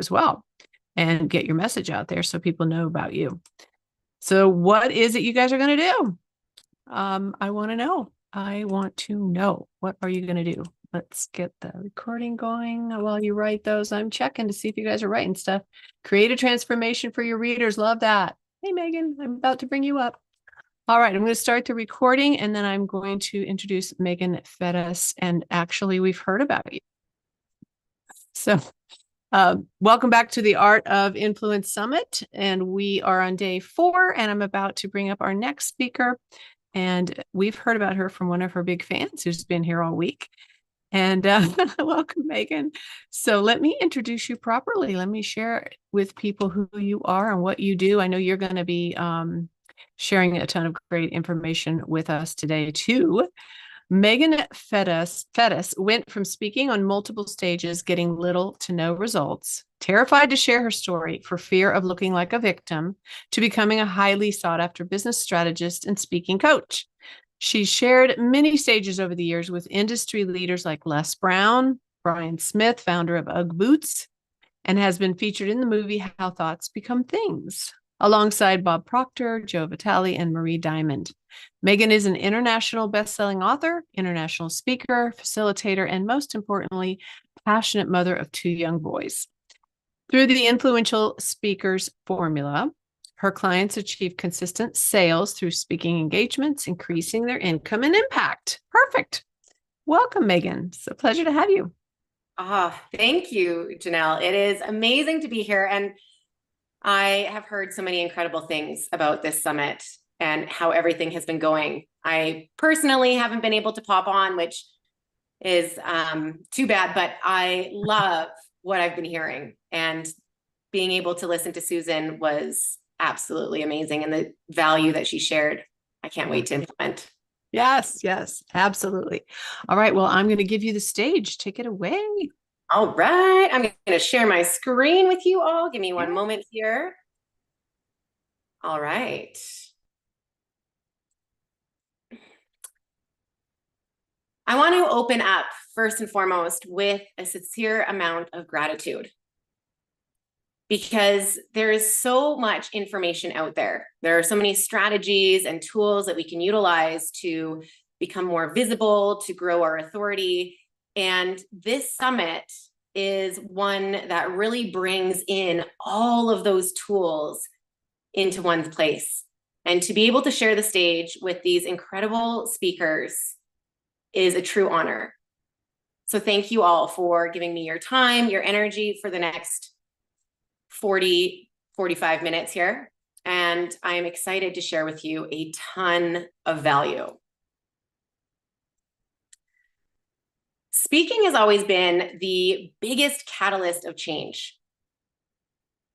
as well and get your message out there so people know about you. So what is it you guys are going to do? I want to know. I want to know. What are you going to do? Let's get the recording going while you write those. I'm checking to see if you guys are writing stuff. Create a transformation for your readers. Love that. Hey, Megan, I'm about to bring you up. All right, I'm going to start the recording and then I'm going to introduce Meagan Fettes. And actually, we've heard about you. So welcome back to the Art of Influence Summit. And we are on day 4, and I'm about to bring up our next speaker. And we've heard about her from one of her big fans who's been here all week. And welcome, Meagan. So let me introduce you properly. Let me share with people who you are and what you do. I know you're going to be sharing a ton of great information with us today, too. Meagan Fettes went from speaking on multiple stages, getting little to no results, terrified to share her story for fear of looking like a victim, to becoming a highly sought-after business strategist and speaking coach. She's shared many stages over the years with industry leaders like Les Brown, Brian Smith, founder of UGG Boots, and has been featured in the movie How Thoughts Become Things, alongside Bob Proctor, Joe Vitale, and Marie Diamond. Meagan is an international best-selling author, international speaker, facilitator, and most importantly, passionate mother of 2 young boys. Through the influential speakers formula, her clients achieve consistent sales through speaking engagements, increasing their income and impact. Perfect. Welcome, Meagan. It's a pleasure to have you. Thank you, Janelle. It is amazing to be here. And I have heard so many incredible things about this summit and how everything has been going. I personally haven't been able to pop on, which is too bad, but I love what I've been hearing. And being able to listen to Susan was absolutely amazing. And the value that she shared, I can't wait to implement. Yes, absolutely. All right. Well, I'm going to give you the stage. Take it away. All right. I'm going to share my screen with you all. Give me one moment here. All right. I want to open up first and foremost with a sincere amount of gratitude, because there is so much information out there. There are so many strategies and tools that we can utilize to become more visible, to grow our authority. And this summit is one that really brings in all of those tools into one place. And to be able to share the stage with these incredible speakers is a true honor. So thank you all for giving me your time, your energy for the next 45 minutes here. And I am excited to share with you a ton of value. Speaking has always been the biggest catalyst of change.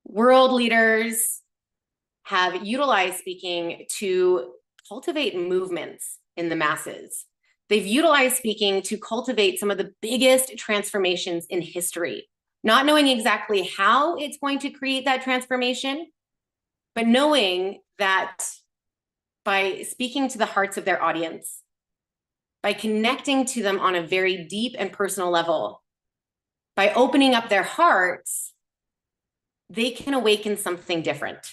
World leaders have utilized speaking to cultivate movements in the masses. They've utilized speaking to cultivate some of the biggest transformations in history, not knowing exactly how it's going to create that transformation, but knowing that by speaking to the hearts of their audience, by connecting to them on a very deep and personal level, by opening up their hearts, they can awaken something different.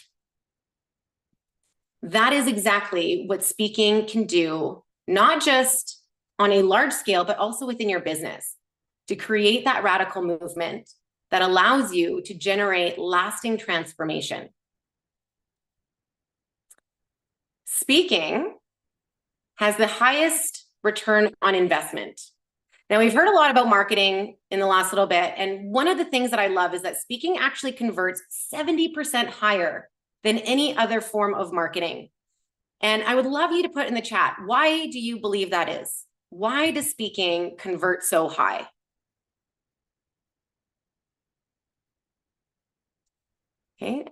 That is exactly what speaking can do, not just on a large scale, but also within your business, to create that radical movement that allows you to generate lasting transformation. Speaking has the highest return on investment. Now, we've heard a lot about marketing in the last little bit, and one of the things that I love is that speaking actually converts 70% higher than any other form of marketing. And I would love you to put in the chat, why do you believe that is? Why does speaking convert so high? Okay.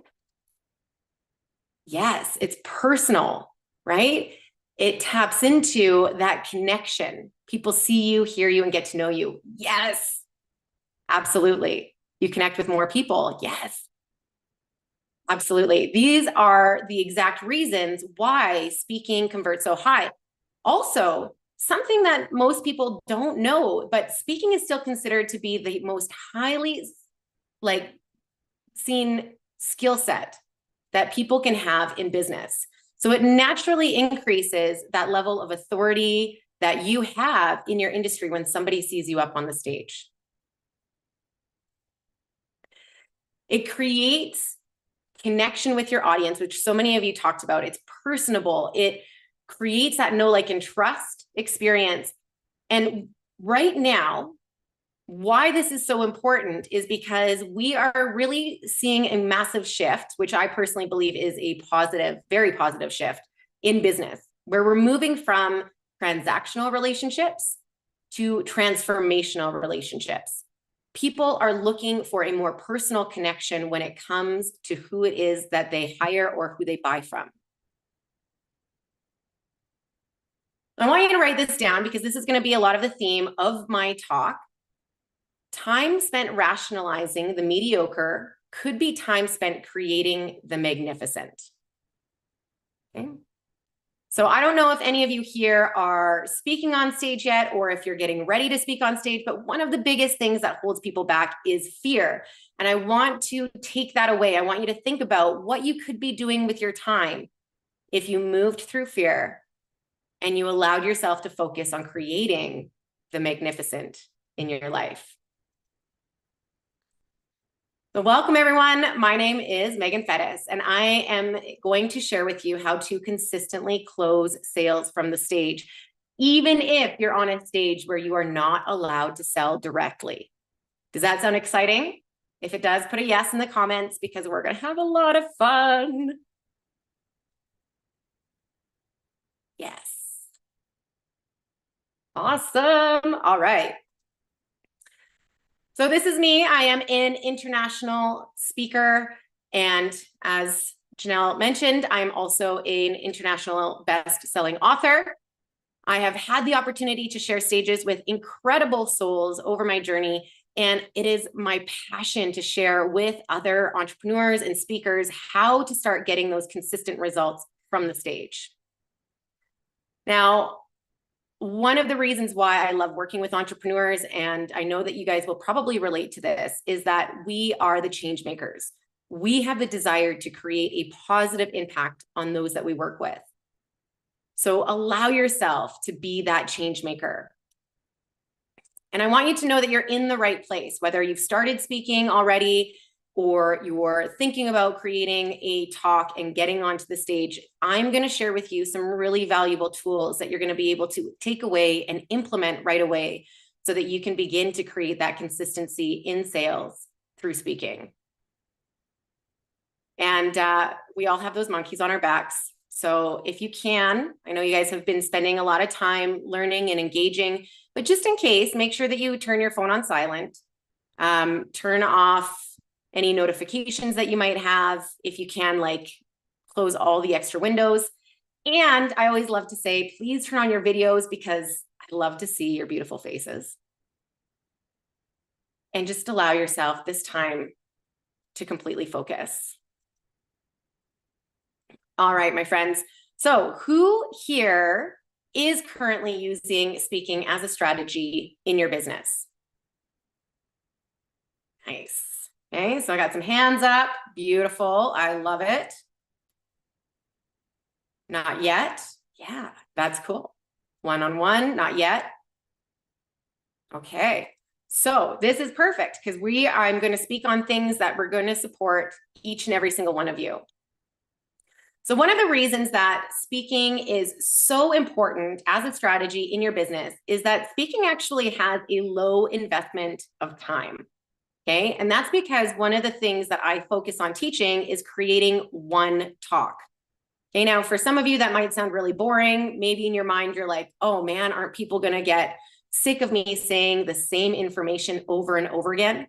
Yes, it's personal, right? It taps into that connection. People see you, hear you, and get to know you. Yes, absolutely. You connect with more people. Yes, absolutely. These are the exact reasons why speaking converts so high. Also, something that most people don't know, but speaking is still considered to be the most highly seen skill set that people can have in business. So it naturally increases that level of authority that you have in your industry when somebody sees you up on the stage. It creates connection with your audience, which so many of you talked about. It's personable. It creates that know, like, and trust experience. And right now, why this is so important is because we are really seeing a massive shift, which I personally believe is a positive, very positive shift in business, where we're moving from transactional relationships to transformational relationships. People are looking for a more personal connection when it comes to who it is that they hire or who they buy from. I want you to write this down because this is going to be a lot of the theme of my talk. Time spent rationalizing the mediocre could be time spent creating the magnificent. Okay. So I don't know if any of you here are speaking on stage yet, or if you're getting ready to speak on stage, but one of the biggest things that holds people back is fear. And I want to take that away. I want you to think about what you could be doing with your time if you moved through fear and you allowed yourself to focus on creating the magnificent in your life. So welcome, everyone. My name is Meagan Fettes, and I am going to share with you how to consistently close sales from the stage, even if you're on a stage where you are not allowed to sell directly. Does that sound exciting? If it does, put a yes in the comments because we're going to have a lot of fun. Yes. Awesome. All right. So this is me. I am an international speaker. And as Janelle mentioned, I'm also an international best-selling author. I have had the opportunity to share stages with incredible souls over my journey. And it is my passion to share with other entrepreneurs and speakers how to start getting those consistent results from the stage. Now, one of the reasons why I love working with entrepreneurs, and I know that you guys will probably relate to this, is that we are the change makers. We have the desire to create a positive impact on those that we work with. So allow yourself to be that change maker. And I want you to know that you're in the right place, whether you've started speaking already or you're thinking about creating a talk and getting onto the stage. I'm going to share with you some really valuable tools that you're going to be able to take away and implement right away so that you can begin to create that consistency in sales through speaking. And we all have those monkeys on our backs. So if you can, I know you guys have been spending a lot of time learning and engaging, but just in case, make sure that you turn your phone on silent, turn off any notifications that you might have. If you can, like, close all the extra windows. And I always love to say, please turn on your videos because I love to see your beautiful faces. And just allow yourself this time to completely focus. All right, my friends. So who here is currently using speaking as a strategy in your business? Nice. Okay, so I got some hands up. Beautiful. I love it. Not yet. Yeah, that's cool. One-on-one, not yet. Okay, so this is perfect because I'm going to speak on things that we're going to support each and every single one of you. So one of the reasons that speaking is so important as a strategy in your business is that speaking actually has a low investment of time. Okay, and that's because one of the things that I focus on teaching is creating one talk. Okay, now for some of you that might sound really boring. Maybe in your mind you're like, oh man, aren't people going to get sick of me saying the same information over and over again?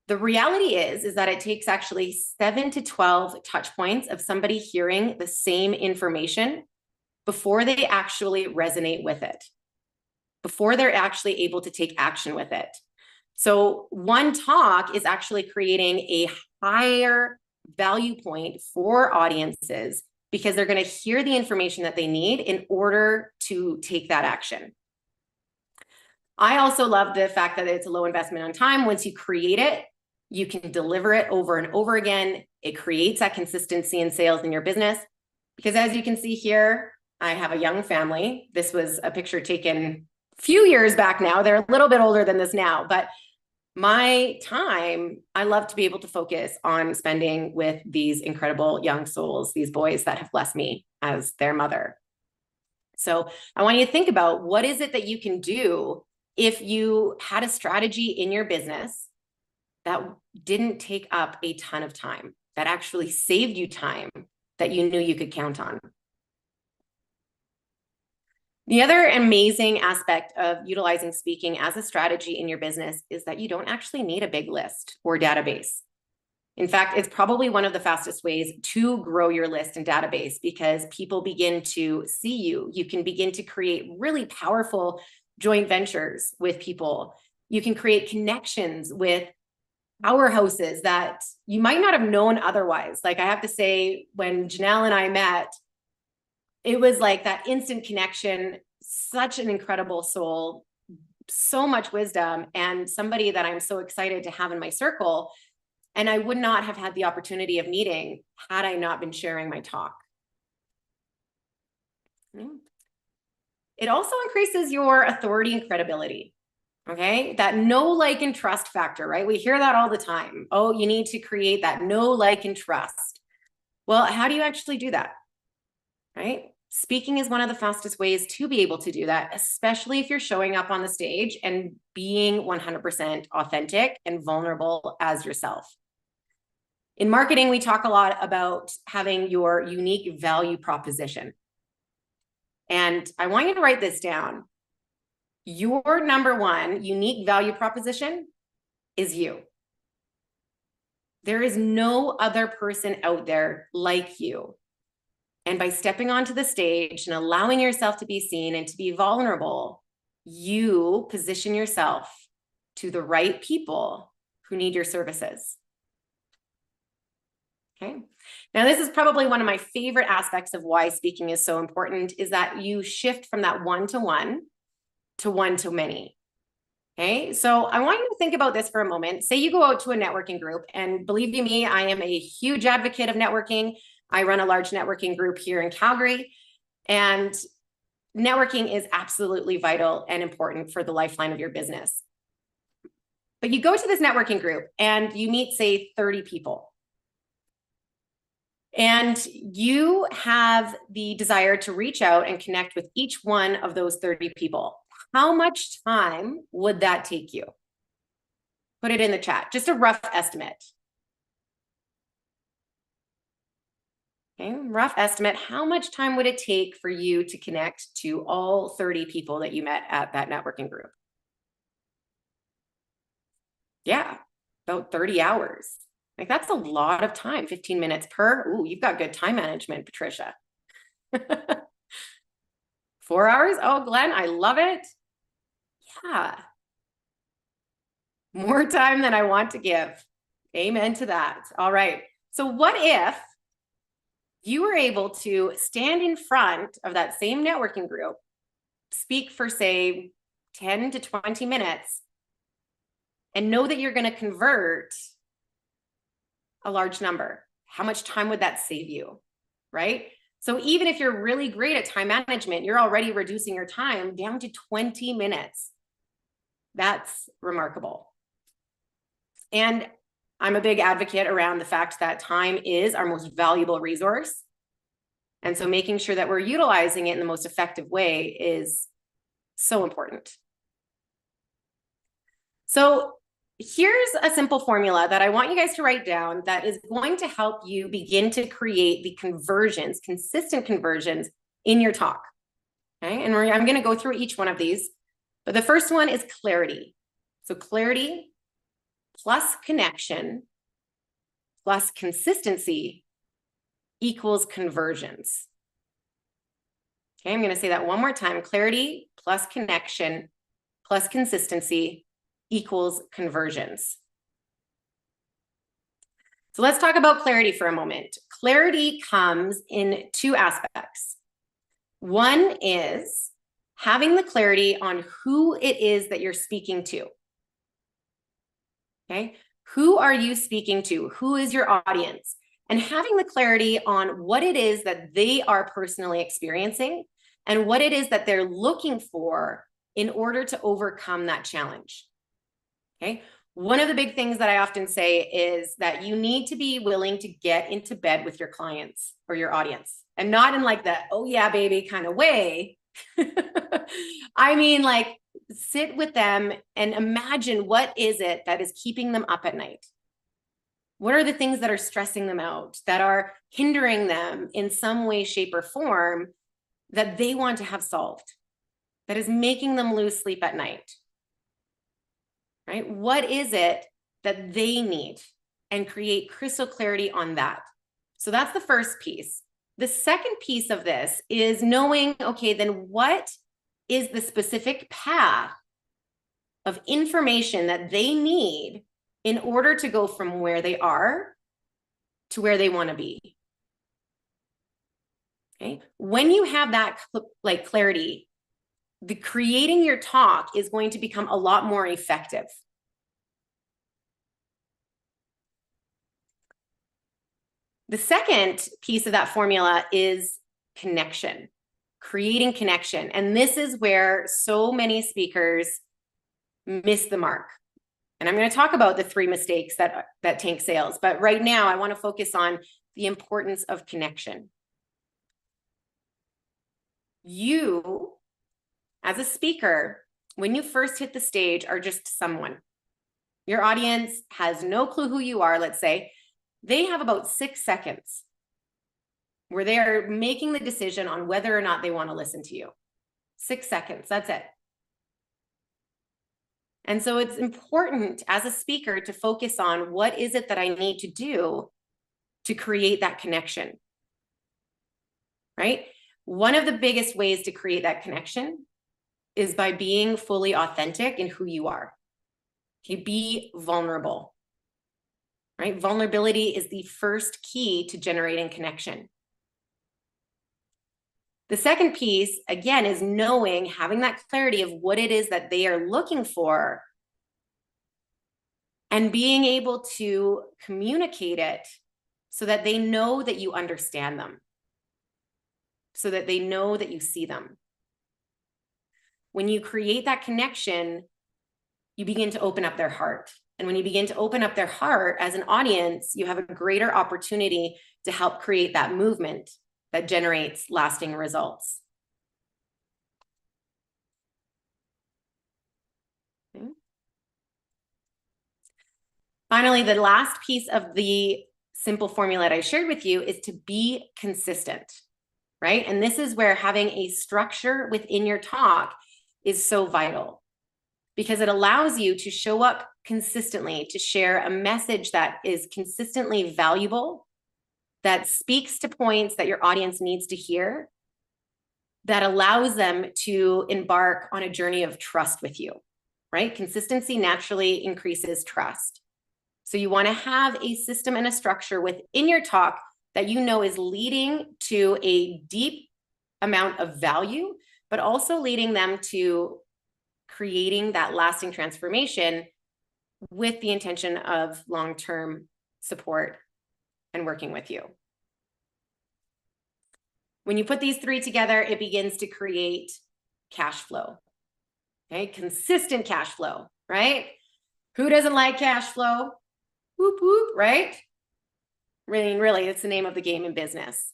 The reality is that it takes actually 7 to 12 touch points of somebody hearing the same information before they actually resonate with it, before they're actually able to take action with it. So one talk is actually creating a higher value point for audiences because they're going to hear the information that they need in order to take that action. I also love the fact that it's a low investment on time. Once you create it, You can deliver it over and over again. It creates that consistency in sales in your business. Because as you can see here, I have a young family. This was a picture taken a few years back now. They're a little bit older than this now, but my time, I love to be able to focus on spending with these incredible young souls, these boys that have blessed me as their mother. So I want you to think about, what is it that you can do if you had a strategy in your business that didn't take up a ton of time, that actually saved you time that you knew you could count on. The other amazing aspect of utilizing speaking as a strategy in your business is that you don't actually need a big list or database. In fact, it's probably one of the fastest ways to grow your list and database, because people begin to see you. You can begin to create really powerful joint ventures with people. You can create connections with powerhouses that you might not have known otherwise. Like, I have to say, when Janelle and I met, it was like that instant connection, such an incredible soul, so much wisdom, and somebody that I'm so excited to have in my circle. And I would not have had the opportunity of meeting had I not been sharing my talk. It also increases your authority and credibility. Okay, that know, like, and trust factor, right? We hear that all the time. Oh, you need to create that know, like, and trust. Well, how do you actually do that? Right? Speaking is one of the fastest ways to be able to do that, especially if you're showing up on the stage and being 100% authentic and vulnerable as yourself. In marketing, we talk a lot about having your unique value proposition. And I want you to write this down. Your number one unique value proposition is you. There is no other person out there like you. And by stepping onto the stage and allowing yourself to be seen and to be vulnerable, you position yourself to the right people who need your services. Okay. Now, this is probably one of my favorite aspects of why speaking is so important, is that you shift from that one-to-one to one-to-many. Okay. So I want you to think about this for a moment. Say you go out to a networking group, and believe you me, I am a huge advocate of networking. I run a large networking group here in Calgary, and networking is absolutely vital and important for the lifeline of your business. But you go to this networking group and you meet, say, 30 people. And you have the desire to reach out and connect with each one of those 30 people. How much time would that take you? Put it in the chat, just a rough estimate. Okay, rough estimate. How much time would it take for you to connect to all 30 people that you met at that networking group? Yeah, about 30 hours. Like, that's a lot of time, 15 minutes per. Ooh, you've got good time management, Patricia. 4 hours? Oh, Glenn, I love it. Yeah. More time than I want to give. Amen to that. All right. So what if you were able to stand in front of that same networking group, speak for, say, 10 to 20 minutes, and know that you're going to convert a large number? How much time would that save you, right? So even if you're really great at time management, you're already reducing your time down to 20 minutes. That's remarkable. And I'm a big advocate around the fact that time is our most valuable resource. And so making sure that we're utilizing it in the most effective way is so important. So here's a simple formula that I want you guys to write down that is going to help you begin to create the conversions, consistent conversions in your talk. Okay, and I'm going to go through each one of these. But the first one is clarity. So clarity plus connection plus consistency equals conversions. Okay, I'm going to say that one more time. Clarity plus connection plus consistency equals conversions. So let's talk about clarity for a moment. Clarity comes in two aspects. One is having the clarity on who it is that you're speaking to. Okay, Who are you speaking to? Who is your audience? And having the clarity on what it is that they are personally experiencing and what it is that they're looking for in order to overcome that challenge. Okay. One of the big things that I often say is that you need to be willing to get into bed with your clients or your audience, and not in like the, oh yeah, baby kind of way. I mean, like, sit with them and imagine what is it that is keeping them up at night? What are the things that are stressing them out, that are hindering them in some way, shape, or form that they want to have solved, that is making them lose sleep at night? Right? What is it that they need? And create crystal clarity on that. So that's the first piece. The second piece of this is knowing, okay, then what is the specific path of information that they need in order to go from where they are to where they want to be? Okay. When you have that like clarity, the creating your talk is going to become a lot more effective. The second piece of that formula is connection, creating connection. And this is where so many speakers miss the mark. And I'm going to talk about the 3 mistakes that tank sales. But right now, I want to focus on the importance of connection. You, as a speaker, when you first hit the stage, are just someone. Your audience has no clue who you are, let's say. They have about 6 seconds where they are making the decision on whether or not they want to listen to you. 6 seconds, that's it. And so it's important as a speaker to focus on what is it that I need to do to create that connection, right? One of the biggest ways to create that connection is by being fully authentic in who you are. Okay, be vulnerable, right? Vulnerability is the first key to generating connection. The second piece, again, is knowing, having that clarity of what it is that they are looking for and being able to communicate it so that they know that you understand them, so that they know that you see them. When you create that connection, you begin to open up their heart. And when you begin to open up their heart as an audience, you have a greater opportunity to help create that movement that generates lasting results. Okay. Finally, the last piece of the simple formula that I shared with you is to be consistent, right? And this is where having a structure within your talk is so vital, because it allows you to show up consistently, to share a message that is consistently valuable, that speaks to points that your audience needs to hear, that allows them to embark on a journey of trust with you, right? Consistency naturally increases trust. So you want to have a system and a structure within your talk that you know is leading to a deep amount of value, but also leading them to creating that lasting transformation with the intention of long-term support and working with you. When you put these 3 together, it begins to create cash flow. Okay, consistent cash flow, right? Who doesn't like cash flow? Whoop, whoop, right? Really, it's the name of the game in business.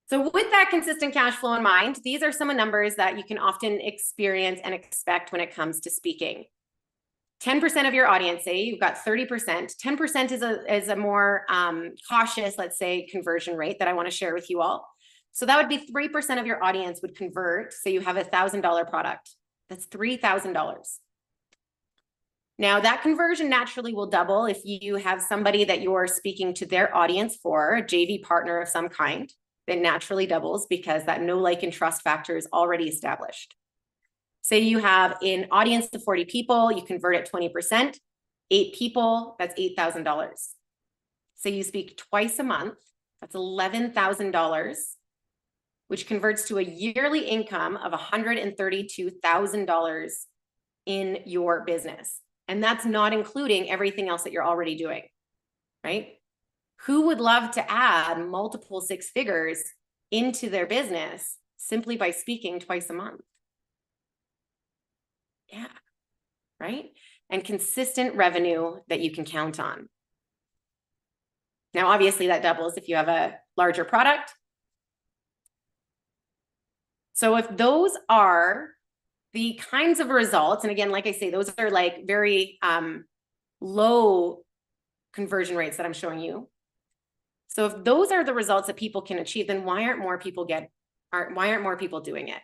So with that consistent cash flow in mind, these are some numbers that you can often experience and expect when it comes to speaking. 10% of your audience, say you've got 30%, 10% is a more cautious, let's say, conversion rate that I want to share with you all. So that would be 3% of your audience would convert. Say you have a $1,000 product. That's $3,000. Now that conversion naturally will double if you have somebody that you're speaking to their audience for, a JV partner of some kind. It naturally doubles because that know, like, and trust factor is already established. Say you have an audience of 40 people, you convert at 20%, 8 people, that's $8,000. Say you speak twice a month, that's $11,000, which converts to a yearly income of $132,000 in your business. And that's not including everything else that you're already doing, right? Who would love to add multiple six figures into their business simply by speaking twice a month? Yeah, right? And consistent revenue that you can count on. Now, obviously that doubles if you have a larger product. So if those are the kinds of results, and again, like I say, those are like very low conversion rates that I'm showing you. So if those are the results that people can achieve, then why aren't more people doing it?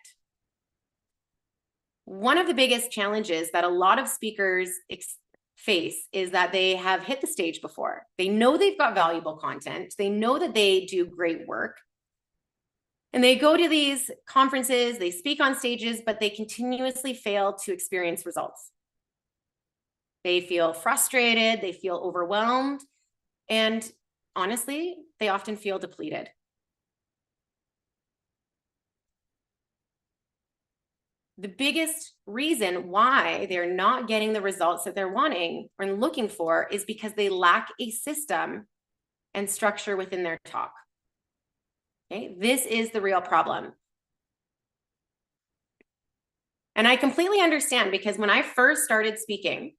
One of the biggest challenges that a lot of speakers face is that they have hit the stage before. They know they've got valuable content. They know that they do great work. And they go to these conferences, they speak on stages, but they continuously fail to experience results. They feel frustrated, they feel overwhelmed, and honestly, they often feel depleted. The biggest reason why they're not getting the results that they're wanting or looking for is because they lack a system and structure within their talk. Okay, this is the real problem. And I completely understand, because when I first started speaking,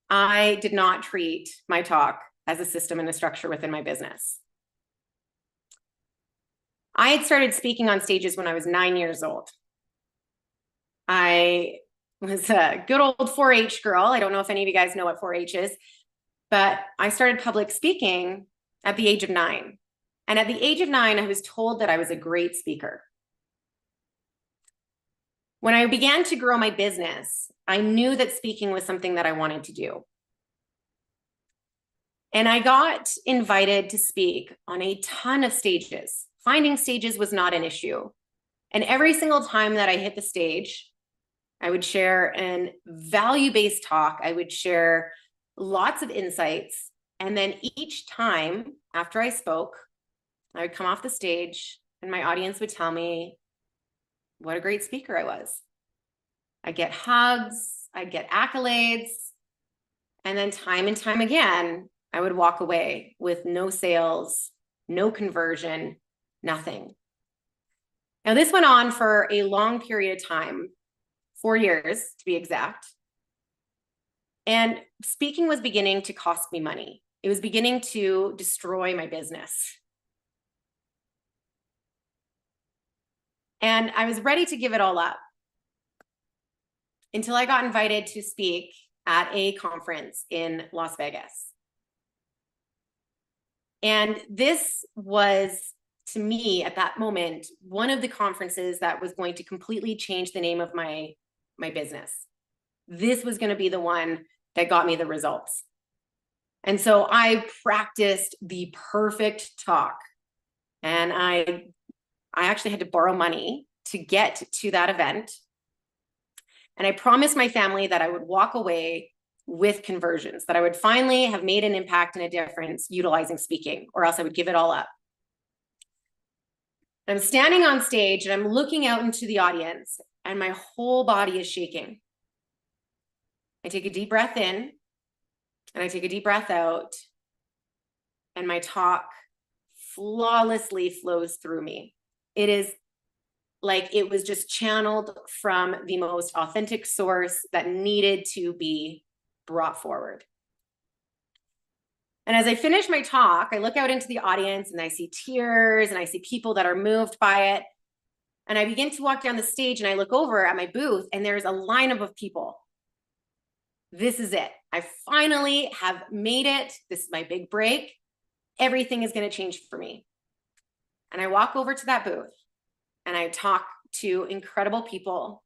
I did not treat my talk as a system and a structure within my business. I had started speaking on stages when I was 9 years old. I was a good old 4-H girl. I don't know if any of you guys know what 4-H is, but I started public speaking at the age of 9. And at the age of 9, I was told that I was a great speaker. When I began to grow my business, I knew that speaking was something that I wanted to do. And I got invited to speak on a ton of stages. Finding stages was not an issue. And every single time that I hit the stage, I would share an value-based talk. I would share lots of insights. And then each time after I spoke, I would come off the stage and my audience would tell me what a great speaker I was. I get hugs, I get accolades. And then time and time again, I would walk away with no sales, no conversion, nothing. Now, this went on for a long period of time, 4 years to be exact. And speaking was beginning to cost me money. It was beginning to destroy my business. And I was ready to give it all up until I got invited to speak at a conference in Las Vegas. And this was, to me, at that moment, one of the conferences that was going to completely change the name of my business. This was going to be the one that got me the results. And so I practiced the perfect talk. And I actually had to borrow money to get to that event. And I promised my family that I would walk away with conversions, that I would finally have made an impact and a difference utilizing speaking, or else I would give it all up. I'm standing on stage and I'm looking out into the audience and my whole body is shaking. I take a deep breath in and I take a deep breath out, and my talk flawlessly flows through me. It is like it was just channeled from the most authentic source that needed to be brought forward. And as I finish my talk, I look out into the audience and I see tears and I see people that are moved by it. And I begin to walk down the stage and I look over at my booth and there's a lineup of people. This is it. I finally have made it. This is my big break. Everything is going to change for me. And I walk over to that booth and I talk to incredible people.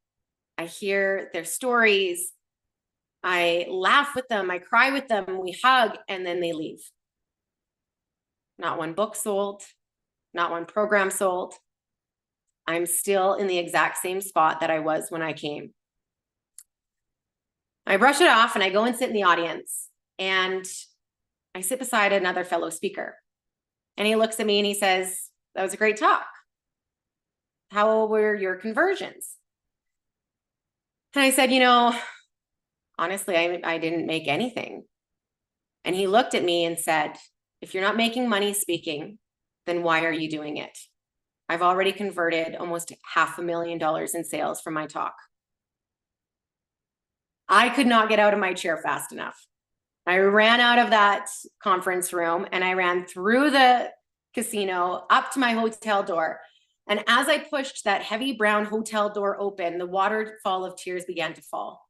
I hear their stories. I laugh with them. I cry with them. We hug, and then they leave. Not one book sold, not one program sold. I'm still in the exact same spot that I was when I came. I brush it off and I go and sit in the audience, and I sit beside another fellow speaker. And he looks at me and he says, "That was a great talk. How were your conversions?" And I said, honestly, I didn't make anything. And he looked at me and said, if you're not making money speaking, then why are you doing it? I've already converted almost $500,000 in sales from my talk. I could not get out of my chair fast enough. I ran out of that conference room and I ran through the casino up to my hotel door. And as I pushed that heavy brown hotel door open, the waterfall of tears began to fall.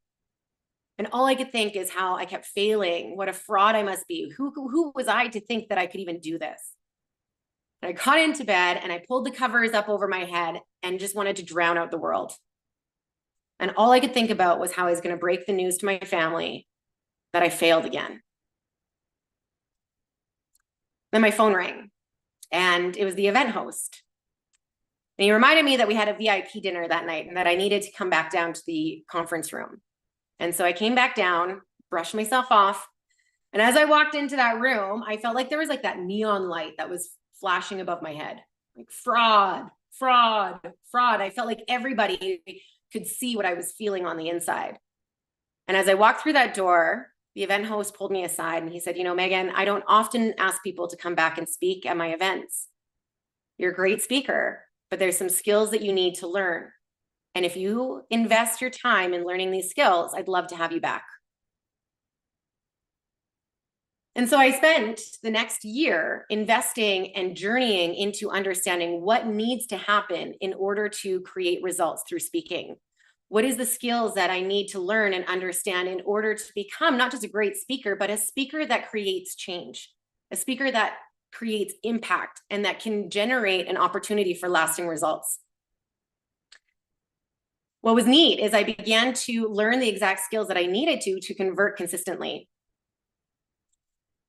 And all I could think is how I kept failing. What a fraud I must be. Who was I to think that I could even do this? And I got into bed and I pulled the covers up over my head and just wanted to drown out the world. And all I could think about was how I was going to break the news to my family that I failed again. Then my phone rang and it was the event host. And he reminded me that we had a VIP dinner that night and that I needed to come back down to the conference room. And so I came back down, brushed myself off. And as I walked into that room, I felt like there was like that neon light that was flashing above my head. Like fraud, fraud, fraud. I felt like everybody could see what I was feeling on the inside. And as I walked through that door, the event host pulled me aside and he said, you know, Megan, I don't often ask people to come back and speak at my events. You're a great speaker, but there's some skills that you need to learn. And if you invest your time in learning these skills, I'd love to have you back. And so I spent the next year investing and journeying into understanding what needs to happen in order to create results through speaking. What is the skills that I need to learn and understand in order to become not just a great speaker, but a speaker that creates change, a speaker that creates impact and that can generate an opportunity for lasting results. What was neat is I began to learn the exact skills that I needed to convert consistently.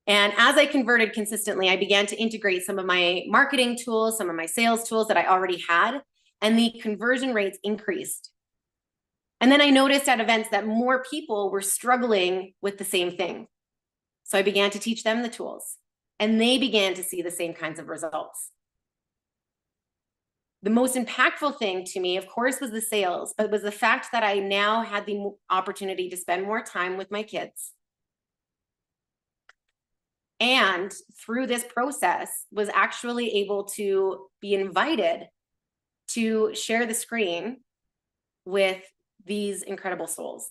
And as I converted consistently, I began to integrate some of my marketing tools, some of my sales tools that I already had, and the conversion rates increased. And then I noticed at events that more people were struggling with the same thing. So I began to teach them the tools, and they began to see the same kinds of results. The most impactful thing to me, of course, was the sales, but was the fact that I now had the opportunity to spend more time with my kids. And through this process, was actually able to be invited to share the screen with these incredible souls.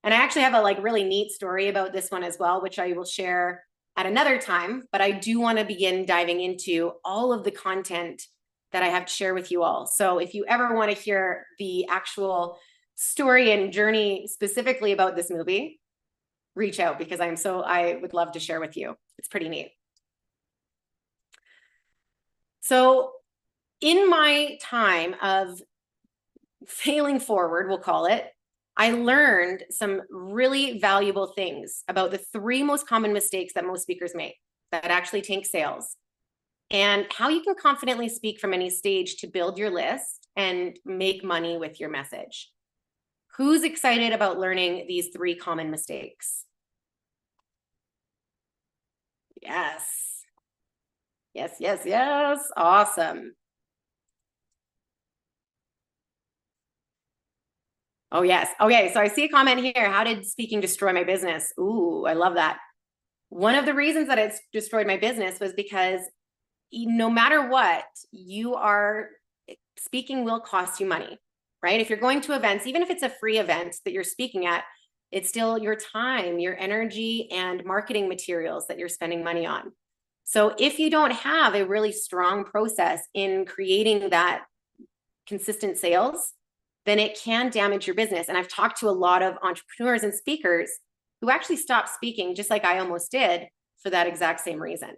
And I actually have a really neat story about this one as well, which I will share at another time, but I do want to begin diving into all of the content that I have to share with you all. So if you ever want to hear the actual story and journey specifically about this movie, reach out because I would love to share with you. It's pretty neat. So in my time of failing forward, we'll call it, I learned some really valuable things about the 3 most common mistakes that most speakers make that actually tank sales, and how you can confidently speak from any stage to build your list and make money with your message. Who's excited about learning these 3 common mistakes? Yes. Yes, yes, yes. Awesome. Oh, yes. Okay, so I see a comment here. How did speaking destroy my business? Ooh, I love that. One of the reasons that it's destroyed my business was because no matter what, speaking will cost you money, right? If you're going to events, even if it's a free event that you're speaking at, it's still your time, your energy, and marketing materials that you're spending money on. So if you don't have a really strong process in creating that consistent sales, then it can damage your business. And I've talked to a lot of entrepreneurs and speakers who actually stopped speaking, just like I almost did, for that exact same reason.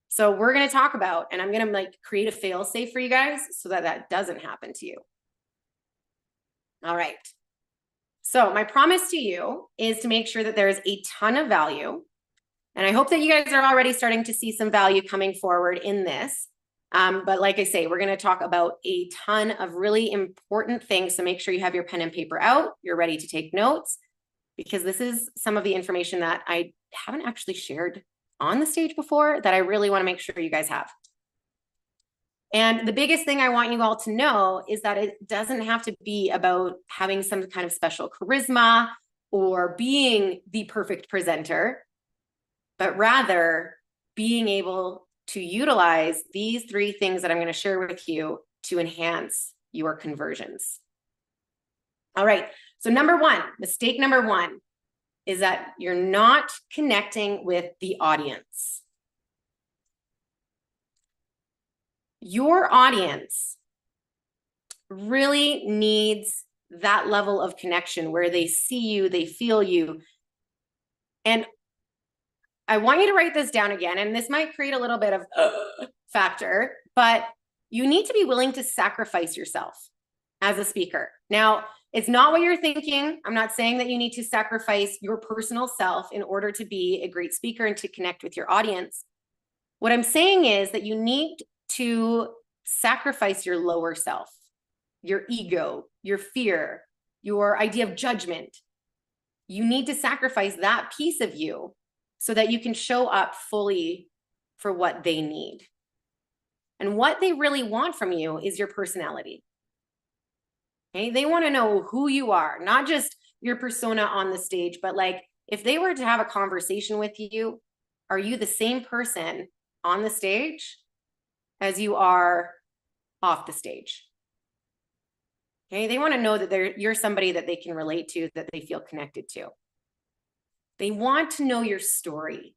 So we're going to talk about, and I'm going to create a fail safe for you guys so that that doesn't happen to you. All right. So my promise to you is to make sure that there is a ton of value. And I hope that you guys are already starting to see some value coming forward in this. But like I say, we're going to talk about a ton of really important things. So make sure you have your pen and paper out. You're ready to take notes, because this is some of the information that I haven't actually shared on the stage before that I really want to make sure you guys have. And the biggest thing I want you all to know is that it doesn't have to be about having some kind of special charisma or being the perfect presenter, but rather being able to utilize these 3 things that I'm going to share with you to enhance your conversions. All right. So mistake number 1 is that you're not connecting with the audience. Your audience really needs that level of connection where they see you, they feel you. And I want you to write this down again, and this might create a little bit of factor, but you need to be willing to sacrifice yourself as a speaker. Now, it's not what you're thinking. I'm not saying that you need to sacrifice your personal self in order to be a great speaker and to connect with your audience. What I'm saying is that you need to sacrifice your lower self, your ego, your fear, your idea of judgment. You need to sacrifice that piece of you so that you can show up fully for what they need. And what they really want from you is your personality. Okay? They want to know who you are, not just your persona on the stage, but like if they were to have a conversation with you, are you the same person on the stage as you are off the stage? Okay? They want to know that you're somebody that they can relate to, that they feel connected to. They want to know your story.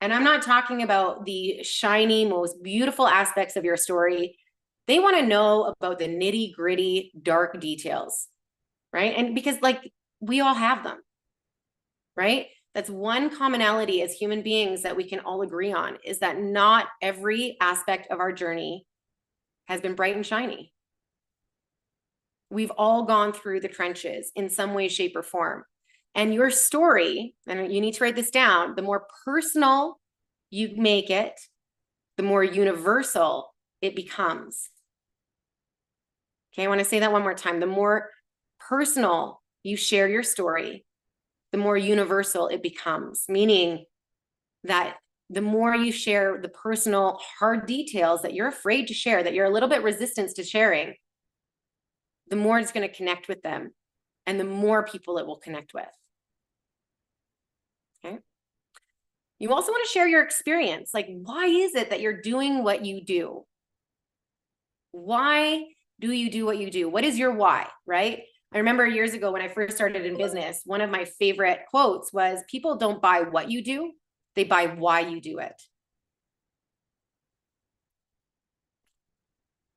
And I'm not talking about the shiny, most beautiful aspects of your story. They want to know about the nitty gritty, dark details, right? And because like we all have them, right? That's one commonality as human beings that we can all agree on, is that not every aspect of our journey has been bright and shiny. We've all gone through the trenches in some way, shape, or form. And your story, and you need to write this down, the more personal you make it, the more universal it becomes. Okay, I want to say that one more time. The more personal you share your story, the more universal it becomes, meaning that the more you share the personal hard details that you're afraid to share, that you're a little bit resistant to sharing, the more it's going to connect with them and the more people it will connect with. Okay. You also want to share your experience. Like, why is it that you're doing what you do? Why do you do what you do? What is your why, right? I remember years ago when I first started in business, one of my favorite quotes was, people don't buy what you do, they buy why you do it.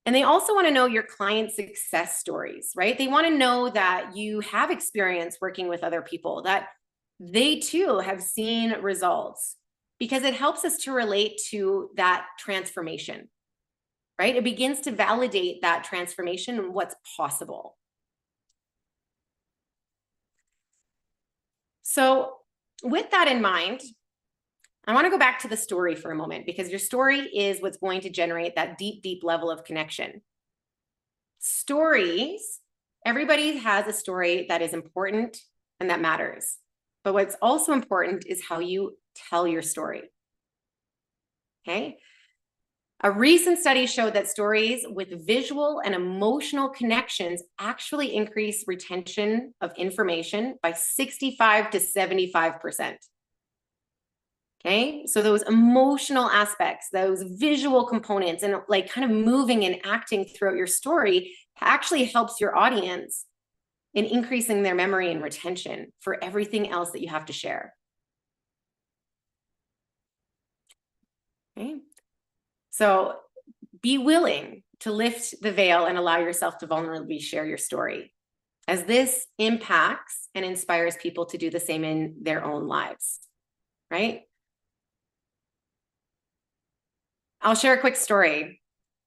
And they also want to know your client success stories, right? They want to know that you have experience working with other people, that they too have seen results, because it helps us to relate to that transformation, right? It begins to validate that transformation and what's possible. So with that in mind, I want to go back to the story for a moment, because your story is what's going to generate that deep, deep level of connection. Stories, everybody has a story that is important and that matters. But what's also important is how you tell your story. Okay? A recent study showed that stories with visual and emotional connections actually increase retention of information by 65 to 75%. Okay, so those emotional aspects, those visual components, and like kind of moving and acting throughout your story actually helps your audience in increasing their memory and retention for everything else that you have to share. Okay, so be willing to lift the veil and allow yourself to vulnerably share your story, as this impacts and inspires people to do the same in their own lives, right? I'll share a quick story,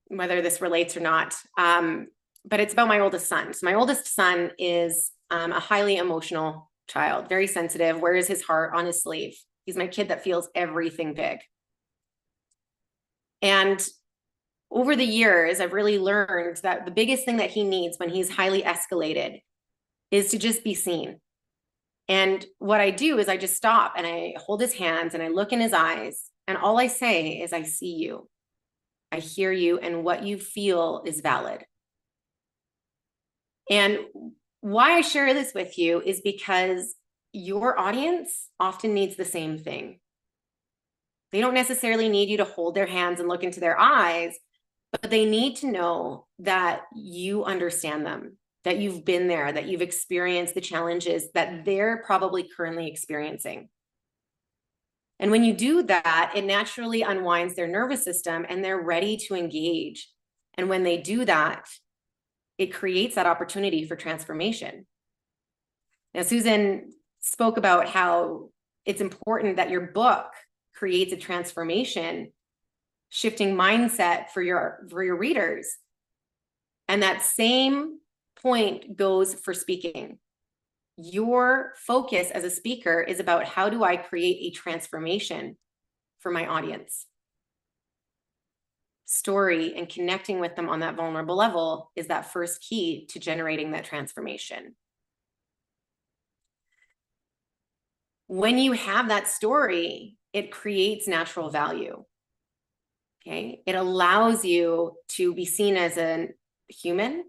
whether this relates or not, but it's about my oldest son. So my oldest son is a highly emotional child, very sensitive, wears his heart on his sleeve. He's my kid that feels everything big. And over the years, I've really learned that the biggest thing that he needs when he's highly escalated is to just be seen. And what I do is I just stop and I hold his hands and I look in his eyes, and all I say is, I see you, I hear you, and what you feel is valid. And why I share this with you is because your audience often needs the same thing. They don't necessarily need you to hold their hands and look into their eyes, but they need to know that you understand them, that you've been there, that you've experienced the challenges that they're probably currently experiencing. And when you do that, it naturally unwinds their nervous system and they're ready to engage. And when they do that, it creates that opportunity for transformation. Now, Susan spoke about how it's important that your book creates a transformation, shifting mindset for your readers. And that same point goes for speaking. Your focus as a speaker is about how do I create a transformation for my audience? Story and connecting with them on that vulnerable level is that first key to generating that transformation. When you have that story, it creates natural value. Okay, it allows you to be seen as a human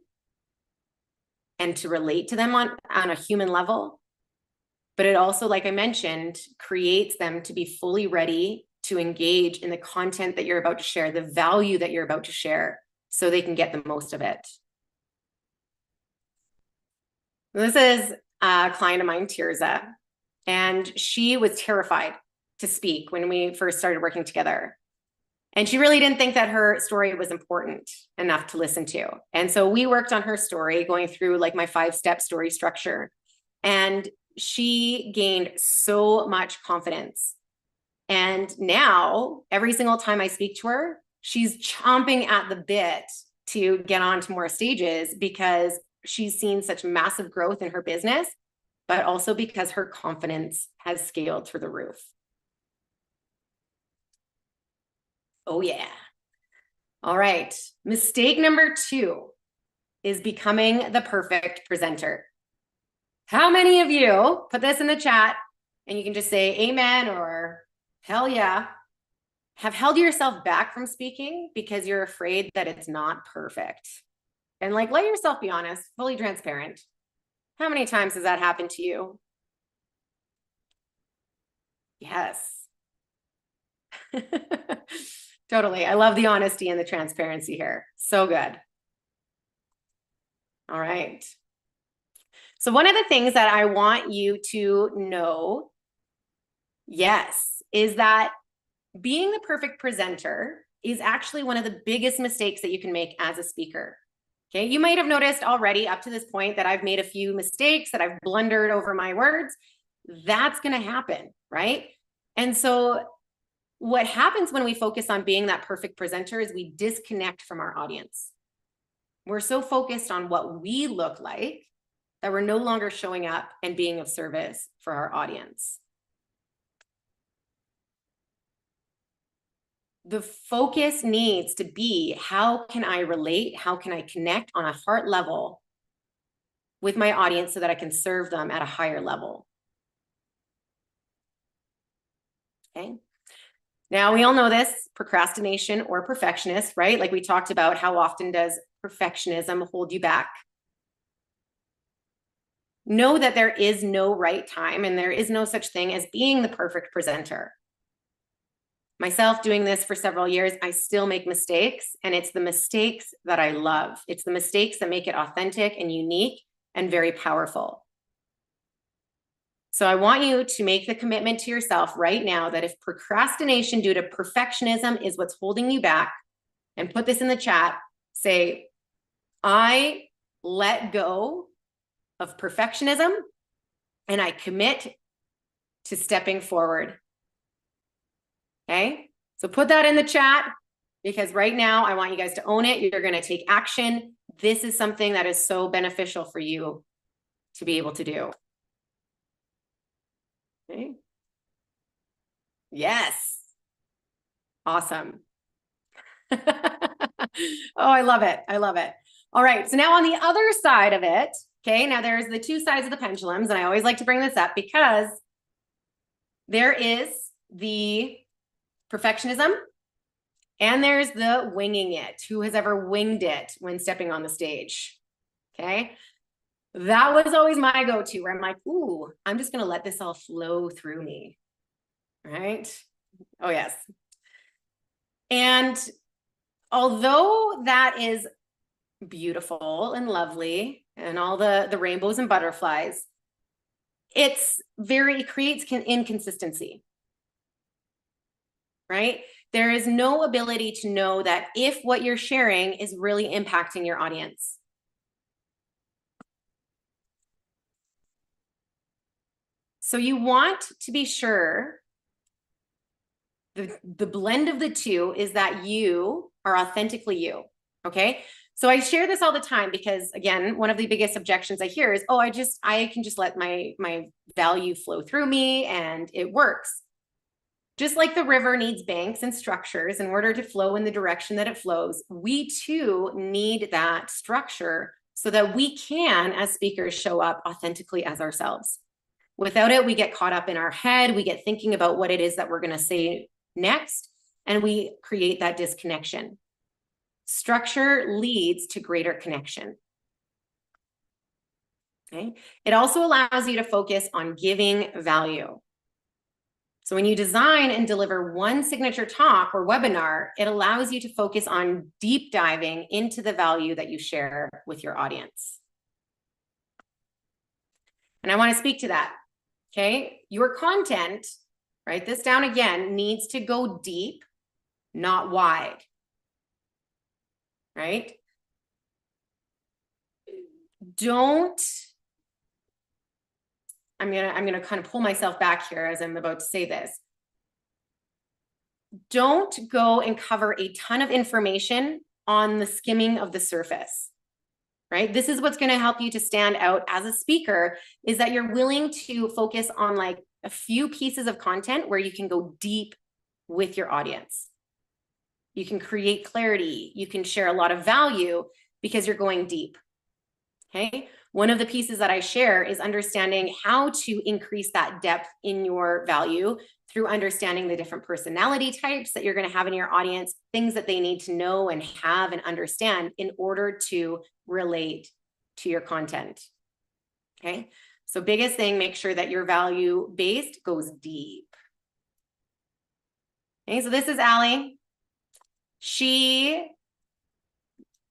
and to relate to them on a human level. But it also, like I mentioned, creates them to be fully ready to engage in the content that you're about to share, the value that you're about to share, so they can get the most of it. This is a client of mine, Tirza, and she was terrified to speak when we first started working together. And she really didn't think that her story was important enough to listen to. And so we worked on her story, going through like my 5-step story structure. And she gained so much confidence. And now, every single time I speak to her, she's chomping at the bit to get on to more stages because she's seen such massive growth in her business, but also because her confidence has scaled through the roof. Oh, yeah. All right. Mistake number 2 is becoming the perfect presenter. How many of you, put this in the chat and you can just say amen or hell yeah, have held yourself back from speaking because you're afraid that it's not perfect? And like, let yourself be honest, fully transparent. How many times has that happened to you? Yes. Totally. I love the honesty and the transparency here. So good. All right. So one of the things that I want you to know, yes, is that being the perfect presenter is actually one of the biggest mistakes that you can make as a speaker. Okay, you might have noticed already up to this point that I've made a few mistakes, that I've blundered over my words. That's going to happen, right? And so what happens when we focus on being that perfect presenter is we disconnect from our audience. We're so focused on what we look like that we're no longer showing up and being of service for our audience. The focus needs to be, how can I relate? How can I connect on a heart level with my audience so that I can serve them at a higher level? Okay. Now, we all know this, procrastination or perfectionist, right? Like we talked about, how often does perfectionism hold you back? Know that there is no right time and there is no such thing as being the perfect presenter. Myself doing this for several years, I still make mistakes, and it's the mistakes that I love. It's the mistakes that make it authentic and unique and very powerful. So I want you to make the commitment to yourself right now that if procrastination due to perfectionism is what's holding you back, and put this in the chat, say, I let go of perfectionism and I commit to stepping forward. Okay, so put that in the chat, because right now I want you guys to own it. You're going to take action. This is something that is so beneficial for you to be able to do. Okay. Yes. Awesome. Oh, I love it. I love it. All right. So now on the other side of it, okay, now there's the 2 sides of the pendulums, and I always like to bring this up because there is the perfectionism and there's the winging it. Who has ever winged it when stepping on the stage? Okay. That was always my go-to, where I'm like, ooh, I'm just going to let this all flow through me. Right? Oh, yes. And although that is beautiful and lovely and all the rainbows and butterflies, it creates inconsistency, right? There is no ability to know that if what you're sharing is really impacting your audience. So you want to be sure the blend of the two is that you are authentically you, okay? So I share this all the time because, again, one of the biggest objections I hear is, oh, I can just let my value flow through me and it works. Just like the river needs banks and structures in order to flow in the direction that it flows, we too need that structure so that we can, as speakers, show up authentically as ourselves. Without it, we get caught up in our head, we get thinking about what it is that we're going to say next, and we create that disconnection. Structure leads to greater connection. Okay? It also allows you to focus on giving value. So when you design and deliver one signature talk or webinar, it allows you to focus on deep diving into the value that you share with your audience. And I want to speak to that. Okay, your content, write this down again, needs to go deep, not wide. Right? I'm gonna kind of pull myself back here as I'm about to say this. Don't go and cover a ton of information on the skimming of the surface. Right? This is what's going to help you to stand out as a speaker, is that you're willing to focus on like a few pieces of content where you can go deep with your audience. You can create clarity. You can share a lot of value because you're going deep. Okay. One of the pieces that I share is understanding how to increase that depth in your value through understanding the different personality types that you're going to have in your audience, things that they need to know and have and understand in order to relate to your content. Okay. So biggest thing, make sure that your value based goes deep. Okay. So this is Allie.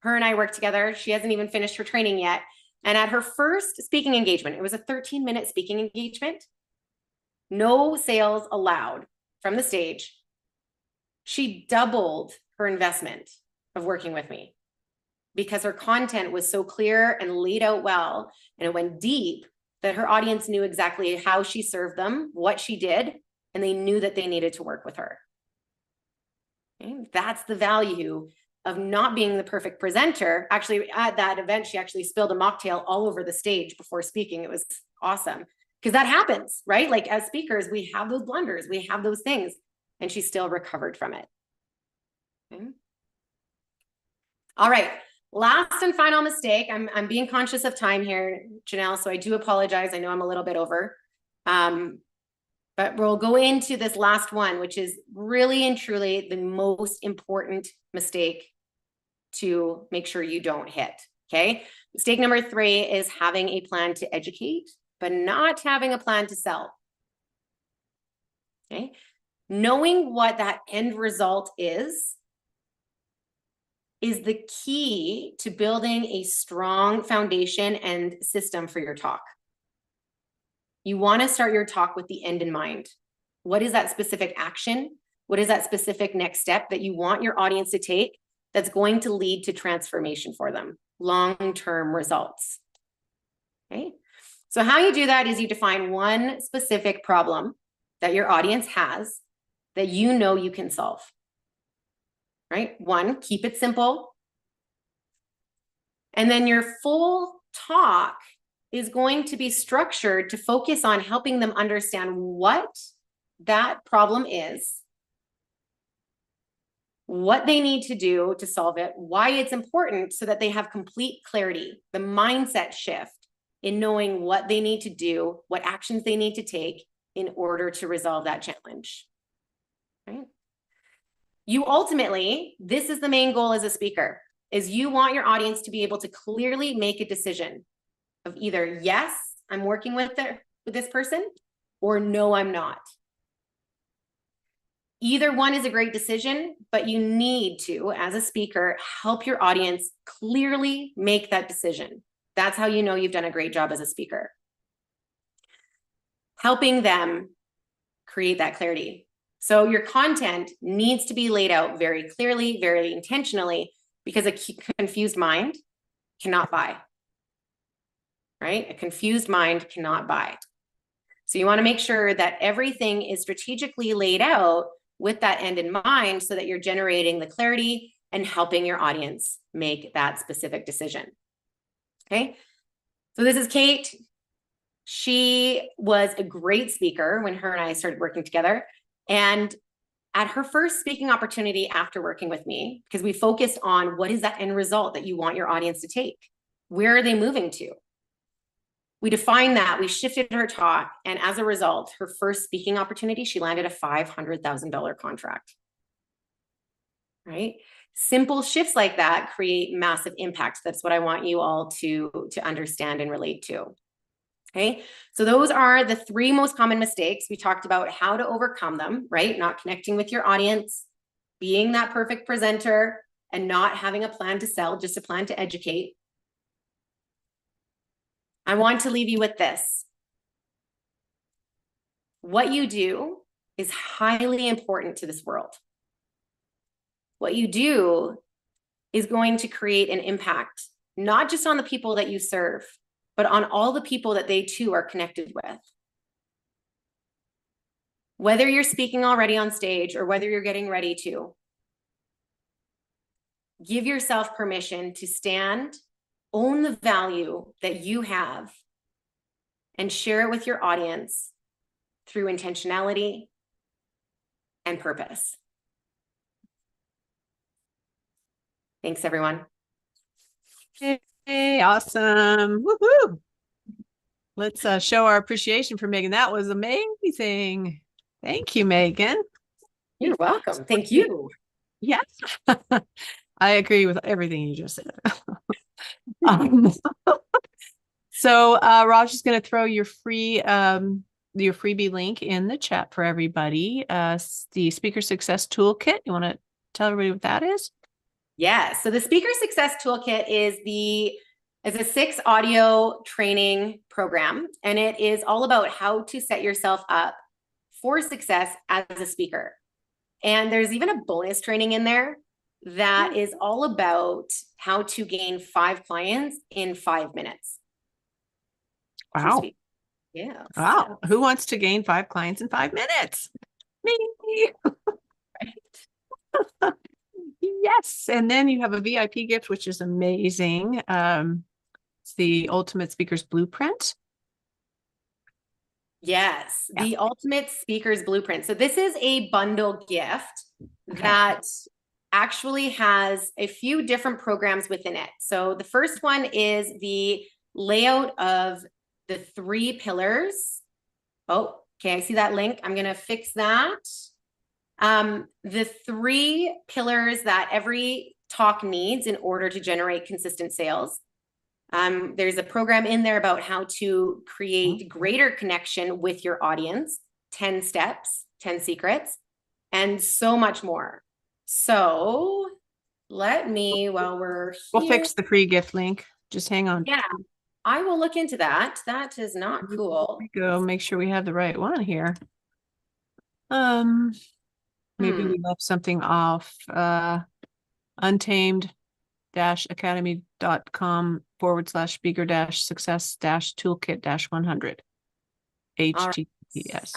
Her and I work together. She hasn't even finished her training yet. And at her first speaking engagement, it was a 13-minute speaking engagement, no sales allowed from the stage. She doubled her investment of working with me because her content was so clear and laid out well, and it went deep that her audience knew exactly how she served them, what she did, and they knew that they needed to work with her. Okay? That's the value of not being the perfect presenter. Actually, at that event, she actually spilled a mocktail all over the stage before speaking. It was awesome because that happens, right? Like as speakers, we have those blunders, we have those things, and she still recovered from it. Okay. All right, last and final mistake. I'm being conscious of time here, Janelle, so I do apologize. I know I'm a little bit over. But we'll go into this last one, which is really and truly the most important mistake to make sure you don't hit, okay? Mistake number 3 is having a plan to educate, but not having a plan to sell, okay? Knowing what that end result is the key to building a strong foundation and system for your talk. You want to start your talk with the end in mind. What is that specific action? What is that specific next step that you want your audience to take that's going to lead to transformation for them, long-term results? Okay. So how you do that is you define one specific problem that your audience has that you know you can solve. Right? 1, keep it simple. And then your full talk is going to be structured to focus on helping them understand what that problem is, what they need to do to solve it, why it's important, so that they have complete clarity, the mindset shift in knowing what they need to do, what actions they need to take in order to resolve that challenge. Right? You ultimately, this is the main goal as a speaker, is you want your audience to be able to clearly make a decision. of either, yes, I'm working with this person, or no, I'm not. Either one is a great decision, but you need to, as a speaker, help your audience clearly make that decision. That's how you know you've done a great job as a speaker. Helping them create that clarity. So your content needs to be laid out very clearly, very intentionally, because a confused mind cannot buy, right? A confused mind cannot buy. So you want to make sure that everything is strategically laid out with that end in mind so that you're generating the clarity and helping your audience make that specific decision. Okay. So this is Kate. She was a great speaker when her and I started working together. And at her first speaking opportunity after working with me, because we focused on what is that end result that you want your audience to take? Where are they moving to? We defined that, we shifted her talk, and as a result, her first speaking opportunity, she landed a $500,000 contract, right? Simple shifts like that create massive impacts. That's what I want you all to understand and relate to. Okay, so those are the 3 most common mistakes. We talked about how to overcome them, right? Not connecting with your audience, being that perfect presenter, and not having a plan to sell, just a plan to educate. I want to leave you with this. What you do is highly important to this world. What you do is going to create an impact, not just on the people that you serve, but on all the people that they too are connected with. Whether you're speaking already on stage or whether you're getting ready to, give yourself permission to stand, own the value that you have, and share it with your audience through intentionality and purpose. Thanks, everyone. Hey, awesome. Woohoo. Let's show our appreciation for Meagan. That was amazing. Thank you, Meagan. You're welcome. Thank you. Yes. I agree with everything you just said. um, so Raj is going to throw your freebie link in the chat for everybody. The Speaker Success Toolkit. You want to tell everybody what that is? Yeah. So the Speaker Success Toolkit is a 6 audio training program, and it is all about how to set yourself up for success as a speaker. And there's even a bonus training in there that is all about how to gain 5 clients in 5 minutes. Wow. Yeah. Wow. Who wants to gain 5 clients in 5 minutes? Me. Right. Yes. And then you have a VIP gift, which is amazing. It's the Ultimate Speaker's Blueprint. Yes, the Ultimate Speaker's Blueprint. So this is a bundle gift that actually has a few different programs within it. So the first one is the layout of the 3 pillars. Oh, okay, I see that link. I'm going to fix that. The 3 pillars that every talk needs in order to generate consistent sales. There's a program in there about how to create greater connection with your audience, 10 steps, 10 secrets, and so much more. So let me, while we're here. We'll fix the free gift link. Just hang on. Yeah, I will look into that. That is not cool. Go make sure we have the right one here. Maybe we left something off. untamed-academy.com/speaker-success-toolkit-100 HTTPS.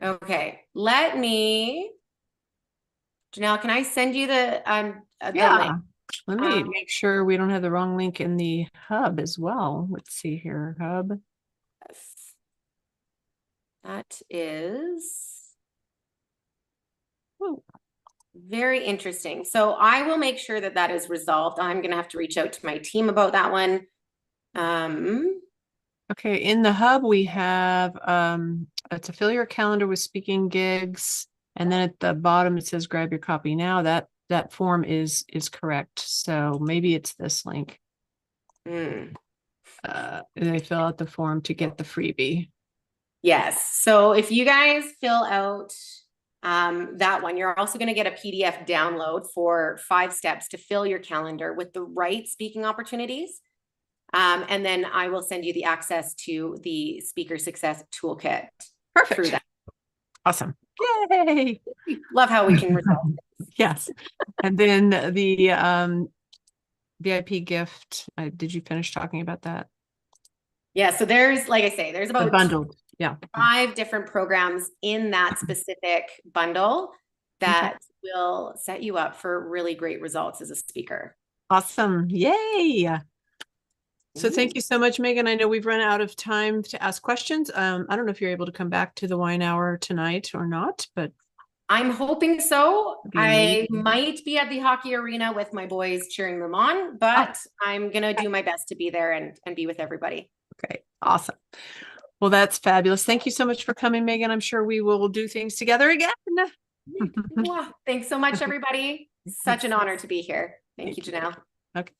Okay, let me, Janelle, can I send you the yeah, link? let me make sure we don't have the wrong link in the hub as well. Let's see here, hub. Yes. That is very interesting. So I will make sure that that is resolved. I'm going to have to reach out to my team about that one. Okay, in the hub we have it's a fill your calendar with speaking gigs, and then at the bottom it says grab your copy now. That form is correct. So maybe it's this link. Mm. And they fill out the form to get the freebie. Yes. So if you guys fill out that one, you're also going to get a PDF download for 5 steps to fill your calendar with the right speaking opportunities. And then I will send you the access to the Speaker Success Toolkit through Perfect. that. Awesome. Yay. Love how we can resolve. Yes. And then the VIP gift. Did you finish talking about that? Yeah. So there's, like I say, there's The about bundled. Yeah. 5 different programs in that specific bundle that will set you up for really great results as a speaker. Awesome. Yay. So thank you so much, Megan. I know we've run out of time to ask questions. I don't know if you're able to come back to the wine hour tonight or not, but I'm hoping so. I amazing. might be at the hockey arena with my boys cheering them on, but I'm going to do my best to be there and be with everybody. Okay. Awesome. Well, that's fabulous. Thank you so much for coming, Megan. I'm sure we will do things together again. Wow. Thanks so much, everybody. Such an honor to be here. Thank you, Janelle. Okay.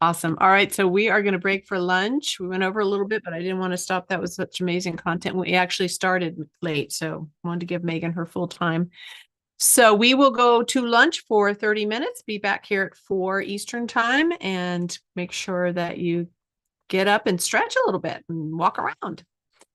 Awesome. All right. So we are going to break for lunch. We went over a little bit, but I didn't want to stop. That was such amazing content. We actually started late, so I wanted to give Megan her full time. So we will go to lunch for 30 minutes, be back here at 4 Eastern time, and make sure that you get up and stretch a little bit and walk around.